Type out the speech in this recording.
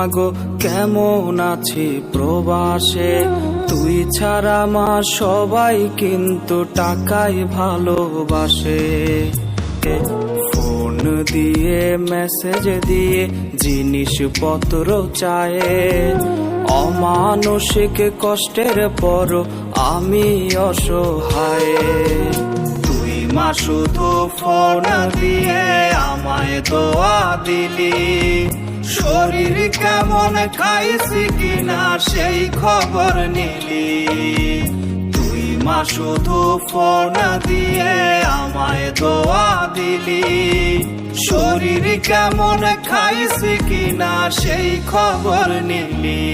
মাগো কেমন আছি প্রবাসে, তুই ছাড়া মা সবাই কিন্তু টাকাই ভালোবাসে। ফোন দিয়ে মেসেজ দিয়ে জিনিসপত্র চায়ে, অমানসিক কষ্টের পর আমি অসহায়। তুই মা শুধু ফোন দিয়ে আমায় দোয়া দিলি, শরীর কেমন খাইছি কিনা সেই খবর নিলি। তুই মা শুধু ফোন দিয়ে আমায় দোয়া দিলি, শরীর কেমন খাইছি কিনা সেই খবর নিলি।